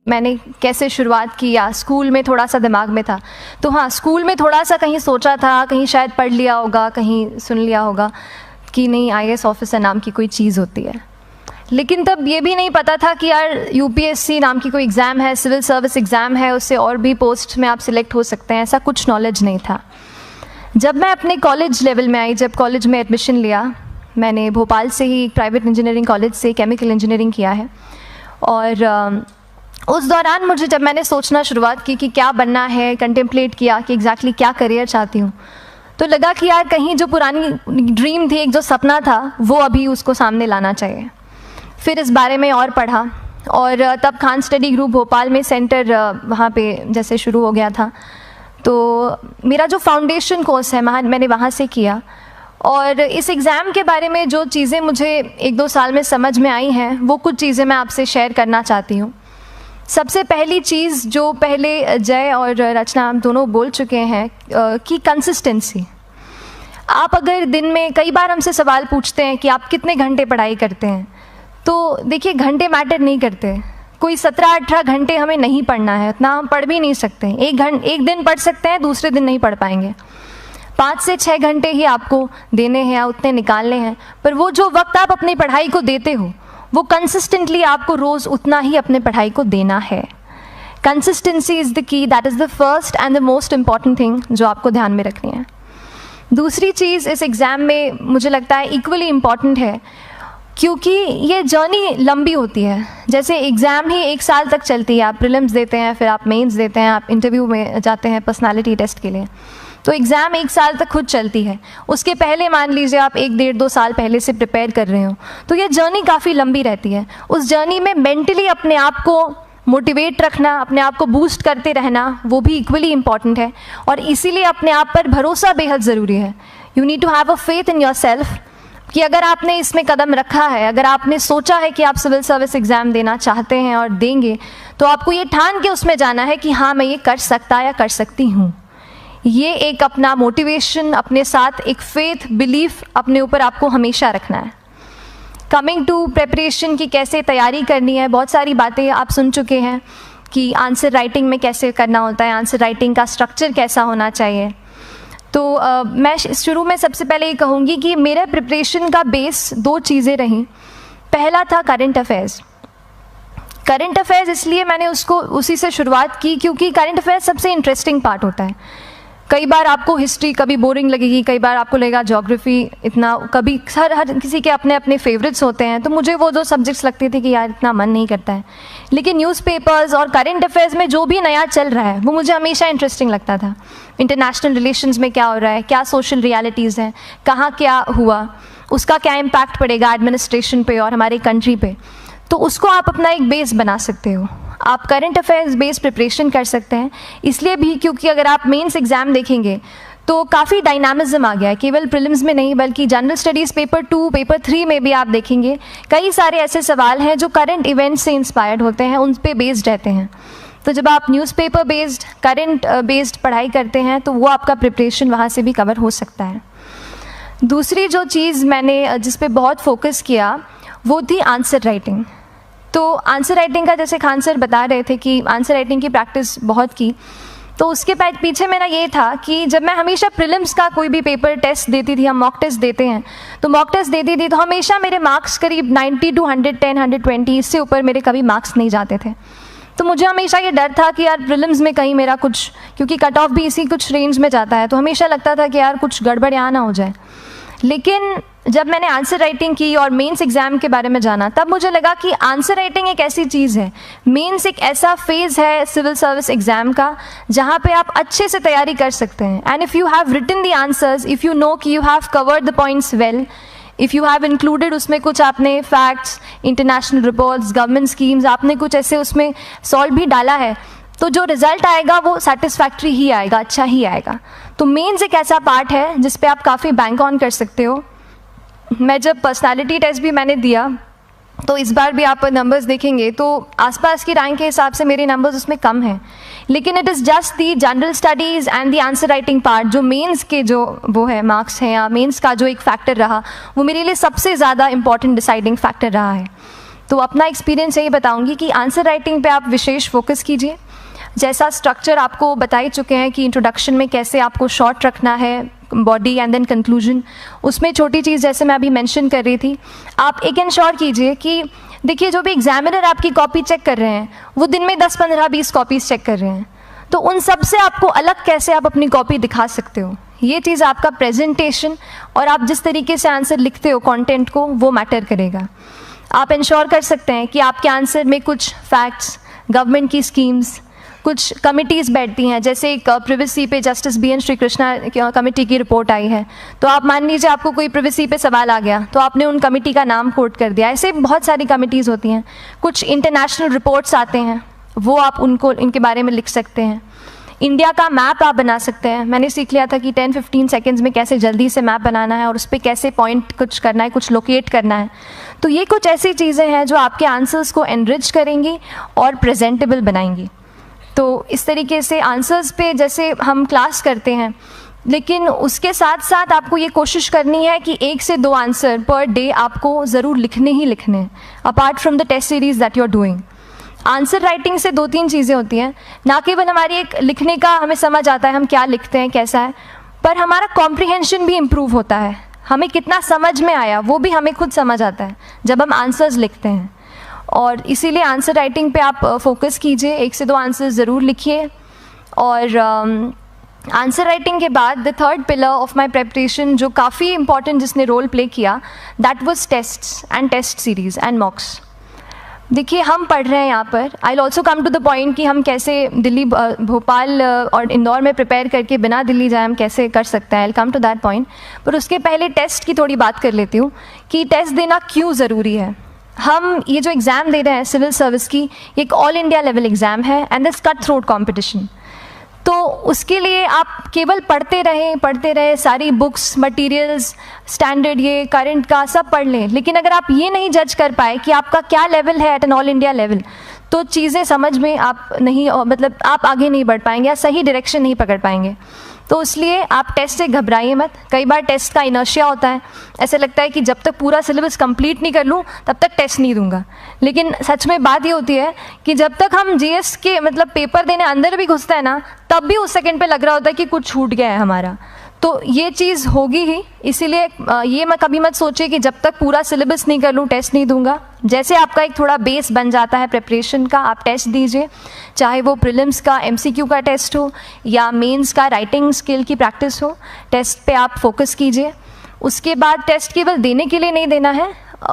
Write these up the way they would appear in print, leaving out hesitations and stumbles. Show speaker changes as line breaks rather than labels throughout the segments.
मैंने कैसे शुरुआत की या स्कूल में थोड़ा सा दिमाग में था, तो हाँ, स्कूल में थोड़ा सा कहीं सोचा था, कहीं शायद पढ़ लिया होगा, कहीं सुन लिया होगा कि नहीं आईएएस ऑफिसर नाम की कोई चीज़ होती है। लेकिन तब ये भी नहीं पता था कि यार यूपीएससी नाम की कोई एग्ज़ाम है, सिविल सर्विस एग्ज़ाम है, उससे और भी पोस्ट में आप सिलेक्ट हो सकते हैं, ऐसा कुछ नॉलेज नहीं था। जब मैं अपने कॉलेज लेवल में आई, जब कॉलेज में एडमिशन लिया, मैंने भोपाल से ही प्राइवेट इंजीनियरिंग कॉलेज से केमिकल इंजीनियरिंग किया है। और उस दौरान मुझे जब मैंने सोचना शुरुआत की कि क्या बनना है, कंटेम्पलेट किया कि एग्जैक्टली क्या करियर चाहती हूँ, तो लगा कि यार कहीं जो पुरानी ड्रीम थी, एक जो सपना था, वो अभी उसको सामने लाना चाहिए। फिर इस बारे में और पढ़ा, और तब खान स्टडी ग्रुप भोपाल में सेंटर वहाँ पे जैसे शुरू हो गया था, तो मेरा जो फाउंडेशन कोर्स है मैंने वहाँ से किया। और इस एग्ज़ाम के बारे में जो चीज़ें मुझे 1-2 साल में समझ में आई हैं, वो कुछ चीज़ें मैं आपसे शेयर करना चाहती हूँ। सबसे पहली चीज़ जो पहले जय और रचना हम दोनों बोल चुके हैं कि कंसिस्टेंसी। आप अगर दिन में, कई बार हमसे सवाल पूछते हैं कि आप कितने घंटे पढ़ाई करते हैं, तो देखिए घंटे मैटर नहीं करते। कोई 17-18 घंटे हमें नहीं पढ़ना है, इतना हम पढ़ भी नहीं सकते। एक दिन पढ़ सकते हैं, दूसरे दिन नहीं पढ़ पाएंगे। 5 से 6 घंटे ही आपको देने हैं या उतने निकालने हैं, पर वो जो वक्त आप अपनी पढ़ाई को देते हो, वो कंसिस्टेंटली आपको रोज़ उतना ही अपने पढ़ाई को देना है। Consistency is the key, that is the first and the most important thing जो आपको ध्यान में रखनी है। दूसरी चीज़ इस एग्ज़ाम में मुझे लगता है इक्वली इम्पॉर्टेंट है, क्योंकि ये जर्नी लंबी होती है। जैसे एग्ज़ाम ही 1 साल तक चलती है, आप प्रीलिम्स देते हैं, फिर आप मेंस देते हैं, आप इंटरव्यू में जाते हैं पर्सनालिटी टेस्ट के लिए, तो एग्ज़ाम 1 साल तक खुद चलती है। उसके पहले मान लीजिए आप 1-1.5-2 साल पहले से प्रिपेयर कर रहे हो, तो ये जर्नी काफ़ी लंबी रहती है। उस जर्नी में मेंटली अपने आप को मोटिवेट रखना, अपने आप को बूस्ट करते रहना, वो भी इक्वली इम्पॉर्टेंट है। और इसीलिए अपने आप पर भरोसा बेहद ज़रूरी है। You need to have a faith in yourself कि अगर आपने इसमें कदम रखा है, अगर आपने सोचा है कि आप सिविल सर्विस एग्ज़ाम देना चाहते हैं और देंगे, तो आपको ये ठान के उसमें जाना है कि हाँ, मैं ये कर सकता या कर सकती हूँ। ये एक अपना मोटिवेशन, अपने साथ एक फेथ, बिलीफ अपने ऊपर आपको हमेशा रखना है। कमिंग टू प्रेपरेशन की कैसे तैयारी करनी है, बहुत सारी बातें आप सुन चुके हैं कि आंसर राइटिंग में कैसे करना होता है, आंसर राइटिंग का स्ट्रक्चर कैसा होना चाहिए। तो मैं शुरू में सबसे पहले ये कहूँगी कि मेरे प्रिपरेशन का बेस 2 चीज़ें रहीं। पहला था करंट अफेयर्स। करंट अफेयर्स इसलिए मैंने उसी से शुरुआत की क्योंकि करंट अफेयर्स सबसे इंटरेस्टिंग पार्ट होता है। कई बार आपको हिस्ट्री कभी बोरिंग लगेगी, कई बार आपको लगेगा ज्योग्राफी इतना, कभी हर किसी के अपने अपने फेवरेट्स होते हैं। तो मुझे वो 2 सब्जेक्ट्स लगते थे कि यार इतना मन नहीं करता है, लेकिन न्यूज़पेपर्स और करंट अफेयर्स में जो भी नया चल रहा है वो मुझे हमेशा इंटरेस्टिंग लगता था। इंटरनेशनल रिलेशंस में क्या हो रहा है, क्या सोशल रियलिटीज़ हैं, कहाँ क्या हुआ, उसका क्या इम्पैक्ट पड़ेगा एडमिनिस्ट्रेशन पे और हमारी कंट्री पे, तो उसको आप अपना एक बेस बना सकते हो। आप करंट अफेयर्स बेस्ड प्रिपरेशन कर सकते हैं, इसलिए भी क्योंकि अगर आप मेंस एग्ज़ाम देखेंगे तो काफ़ी डायनामिज्म आ गया है, केवल प्रीलिम्स में नहीं बल्कि जनरल स्टडीज़ पेपर 2, पेपर 3 में भी आप देखेंगे कई सारे ऐसे सवाल हैं जो करंट इवेंट्स से इंस्पायर्ड होते हैं, उन पे बेस्ड रहते हैं। तो जब आप न्यूज़पेपर बेस्ड, करंट बेस्ड पढ़ाई करते हैं तो वो आपका प्रिपरेशन वहाँ से भी कवर हो सकता है। दूसरी जो चीज़ मैंने जिस पे बहुत फोकस किया वो थी आंसर राइटिंग। तो आंसर राइटिंग का जैसे खान सर बता रहे थे कि आंसर राइटिंग की प्रैक्टिस बहुत की, तो उसके पीछे मेरा ये था कि जब मैं हमेशा प्रीलिम्स का कोई भी पेपर टेस्ट देती थी, हम मॉक टेस्ट देते हैं, तो मॉक टेस्ट देती थी तो हमेशा मेरे मार्क्स करीब 90 to 110, 120, इससे ऊपर मेरे कभी मार्क्स नहीं जाते थे। तो मुझे हमेशा ये डर था कि यार प्रीलिम्स में कहीं मेरा कुछ, क्योंकि कट ऑफ भी इसी कुछ रेंज में जाता है, तो हमेशा लगता था कि यार कुछ गड़बड़ यहाँ ना हो जाए। लेकिन जब मैंने आंसर राइटिंग की और मेंस एग्ज़ाम के बारे में जाना, तब मुझे लगा कि आंसर राइटिंग एक ऐसी चीज़ है, मेंस एक ऐसा फेज़ है सिविल सर्विस एग्ज़ाम का जहाँ पे आप अच्छे से तैयारी कर सकते हैं। And if you have written the answers, if you know कि you have covered the points well, if you have included उसमें कुछ आपने facts, international reports, government schemes, आपने कुछ ऐसे उसमें सॉल्व भी डाला है, तो जो रिज़ल्ट आएगा वो सेटिस्फैक्ट्री ही आएगा, अच्छा ही आएगा। तो मेंस एक ऐसा पार्ट है जिस पे आप काफ़ी बैंक ऑन कर सकते हो। मैं जब पर्सनालिटी टेस्ट भी मैंने दिया, तो इस बार भी आप नंबर्स देखेंगे तो आसपास की रैंक के हिसाब से मेरे नंबर्स उसमें कम हैं, लेकिन it is just the general studies and the answer writing part, जो मेंस के जो वो है मार्क्स हैं या मेंस का जो एक फैक्टर रहा, वो मेरे लिए सबसे ज़्यादा इंपॉर्टेंट डिसाइडिंग फैक्टर रहा है। तो अपना एक्सपीरियंस यही बताऊंगी कि आंसर राइटिंग पे आप विशेष फोकस कीजिए। जैसा स्ट्रक्चर आपको बता ही चुके हैं कि इंट्रोडक्शन में कैसे आपको शॉर्ट रखना है, बॉडी एंड देन कंक्लूजन, उसमें छोटी चीज़ जैसे मैं अभी मेंशन कर रही थी, आप एक इंश्योर कीजिए कि देखिए जो भी एग्जामिनर आपकी कॉपी चेक कर रहे हैं वो दिन में 10, 15, 20 कॉपीज़ चेक कर रहे हैं, तो उन सब से आपको अलग कैसे आप अपनी कॉपी दिखा सकते हो, ये चीज़ आपका प्रेजेंटेशन और आप जिस तरीके से आंसर लिखते हो कंटेंट को, वो मैटर करेगा। आप इंश्योर कर सकते हैं कि आपके आंसर में कुछ फैक्ट्स, गवर्नमेंट की स्कीम्स, कुछ कमिटीज़ बैठती हैं, जैसे एक प्रिवेसी पे जस्टिस BN श्रीकृष्णा कमेटी की रिपोर्ट आई है, तो आप मान लीजिए आपको कोई प्रिवेसी पे सवाल आ गया तो आपने उन कमेटी का नाम कोट कर दिया। ऐसे बहुत सारी कमिटीज़ होती हैं। कुछ इंटरनेशनल रिपोर्ट्स आते हैं, वो आप उनको इनके बारे में लिख सकते हैं। इंडिया का मैप आप बना सकते हैं। मैंने सीख लिया था कि 10-15 सेकेंड्स में कैसे जल्दी से मैप बनाना है और उस पर कैसे पॉइंट कुछ करना है, कुछ लोकेट करना है। तो ये कुछ ऐसी चीज़ें हैं जो आपके आंसर्स को एनरिच करेंगी और प्रेजेंटेबल बनाएंगी। तो इस तरीके से आंसर्स पे जैसे हम क्लास करते हैं, लेकिन उसके साथ साथ आपको ये कोशिश करनी है कि 1 से 2 आंसर पर डे आपको ज़रूर लिखने ही लिखने हैं, apart from the test series that you are doing. Answer writing से 2-3 चीज़ें होती हैं, ना केवल हमारी एक लिखने का हमें समझ आता है हम क्या लिखते हैं कैसा है, पर हमारा कॉम्प्रिहेंशन भी इम्प्रूव होता है। हमें कितना समझ में आया वो भी हमें खुद समझ आता है जब हम आंसर्स लिखते हैं। और इसीलिए आंसर राइटिंग पे आप फोकस कीजिए, 1 से 2 आंसर ज़रूर लिखिए। और आंसर राइटिंग के बाद the third pillar of my preparation जो काफ़ी इंपॉर्टेंट जिसने रोल प्ले किया, that was tests and test series and mocks. देखिए हम पढ़ रहे हैं यहाँ पर, I will also come to the point कि हम कैसे दिल्ली, भोपाल और इंदौर में प्रिपेयर करके बिना दिल्ली जाए हम कैसे कर सकते हैं, I will come to that point. पर उसके पहले टेस्ट की थोड़ी बात कर लेती हूँ कि टेस्ट देना क्यों ज़रूरी है। हम ये जो एग्ज़ाम दे रहे हैं सिविल सर्विस की, ये एक ऑल इंडिया लेवल एग्ज़ाम है and this cut throat competition. तो उसके लिए आप केवल पढ़ते रहें, सारी बुक्स, मटेरियल्स, स्टैंडर्ड, ये करंट का सब पढ़ लें, लेकिन अगर आप ये नहीं जज कर पाए कि आपका क्या लेवल है at an all India level, तो चीज़ें समझ में आप नहीं, मतलब आप आगे नहीं बढ़ पाएंगे या सही डायरेक्शन नहीं पकड़ पाएंगे। तो इसलिए आप टेस्ट से घबराइए मत। कई बार टेस्ट का इनर्शिया होता है, ऐसे लगता है कि जब तक पूरा सिलेबस कंप्लीट नहीं कर लूँ तब तक टेस्ट नहीं दूंगा, लेकिन सच में बात ये होती है कि जब तक हम GS के मतलब पेपर देने अंदर भी घुसते हैं ना, तब भी उस सेकंड पे लग रहा होता है कि कुछ छूट गया है हमारा। तो ये चीज़ होगी ही, इसीलिए ये मैं कभी मत सोचिए कि जब तक पूरा सिलेबस नहीं कर लूँ टेस्ट नहीं दूंगा। जैसे आपका एक थोड़ा बेस बन जाता है प्रिपरेशन का, आप टेस्ट दीजिए, चाहे वो प्रीलिम्स का MCQ का टेस्ट हो या मेंस का राइटिंग स्किल की प्रैक्टिस हो, टेस्ट पे आप फोकस कीजिए। उसके बाद टेस्ट केवल देने के लिए नहीं देना है,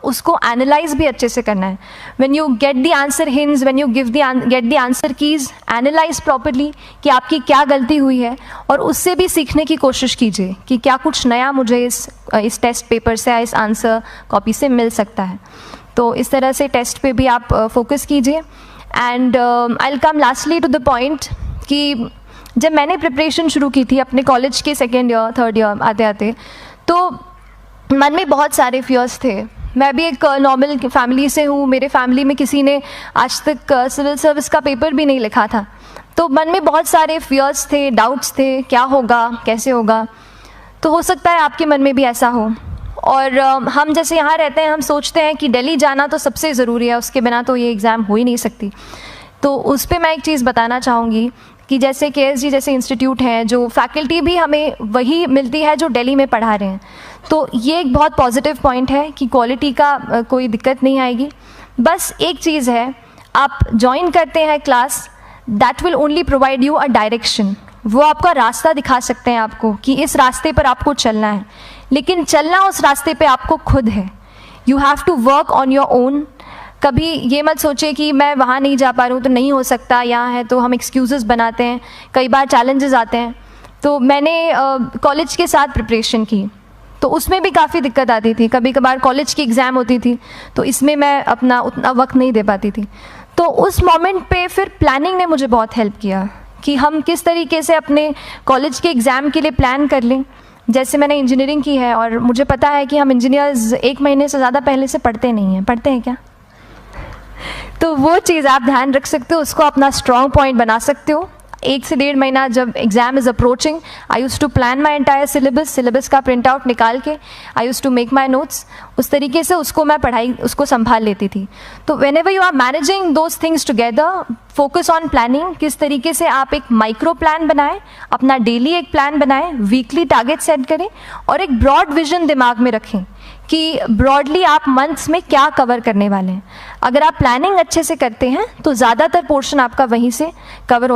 उसको एनालाइज भी अच्छे से करना है। When you get the answer hints, when you get the answer keys, analyse properly कि आपकी क्या गलती हुई है और उससे भी सीखने की कोशिश कीजिए कि क्या कुछ नया मुझे इस टेस्ट पेपर से या इस आंसर कॉपी से मिल सकता है। तो इस तरह से टेस्ट पे भी आप फोकस कीजिए। And I will come lastly to the point कि जब मैंने प्रिपरेशन शुरू की थी अपने कॉलेज के 2nd ईयर 3rd ईयर आते आते, तो मन में बहुत सारे फियर्स थे। मैं भी एक नॉर्मल फैमिली से हूँ, मेरे फैमिली में किसी ने आज तक सिविल सर्विस का पेपर भी नहीं लिखा था, तो मन में बहुत सारे फियर्स थे, डाउट्स थे, क्या होगा, कैसे होगा। तो हो सकता है आपके मन में भी ऐसा हो। और हम जैसे यहाँ रहते हैं, हम सोचते हैं कि दिल्ली जाना तो सबसे ज़रूरी है, उसके बिना तो ये एग्ज़ाम हो ही नहीं सकती। तो उस पर मैं एक चीज़ बताना चाहूँगी कि जैसे KSG जैसे इंस्टीट्यूट हैं, जो फैकल्टी भी हमें वही मिलती है जो दिल्ली में पढ़ा रहे हैं, तो ये एक बहुत पॉजिटिव पॉइंट है कि क्वालिटी का कोई दिक्कत नहीं आएगी। बस एक चीज़ है, आप ज्वाइन करते हैं class, that will only provide you a direction. वो आपका रास्ता दिखा सकते हैं आपको कि इस रास्ते पर आपको चलना है, लेकिन चलना उस रास्ते पे आपको खुद है। You have to work on your own. कभी ये मत सोचिए कि मैं वहाँ नहीं जा पा रहा हूँ तो नहीं हो सकता, यहाँ है, तो हम एक्सक्यूज़ेस बनाते हैं। कई बार चैलेंजेस आते हैं। तो मैंने कॉलेज के साथ प्रिपरेशन की, तो उसमें भी काफ़ी दिक्कत आती थी। कभी कभार कॉलेज की एग्ज़ाम होती थी तो इसमें मैं अपना उतना वक्त नहीं दे पाती थी। तो उस मोमेंट पे फिर प्लानिंग ने मुझे बहुत हेल्प किया कि हम किस तरीके से अपने कॉलेज के एग्ज़ाम के लिए प्लान कर लें। जैसे मैंने इंजीनियरिंग की है और मुझे पता है कि हम इंजीनियर्स 1 महीने से ज़्यादा पहले से पढ़ते नहीं हैं। पढ़ते हैं क्या? तो वो चीज़ आप ध्यान रख सकते हो, उसको अपना स्ट्रॉन्ग पॉइंट बना सकते हो। 1 से 1.5 महीना जब exam is approaching, I use to plan my entire syllabus का प्रिंट आउट निकाल के I use to make my notes, उस तरीके से उसको मैं उसको संभाल लेती थी। तो whenever you are managing those things together, focus on planning, किस तरीके से आप एक माइक्रो प्लान बनाएं, अपना डेली एक प्लान बनाएं, वीकली टारगेट सेट करें और एक ब्रॉड विजन दिमाग में रखें कि ब्रॉडली आप मंथ्स में क्या कवर करने वाले हैं। अगर आप प्लानिंग अच्छे से करते हैं तो ज़्यादातर पोर्शन आपका वहीं से कवर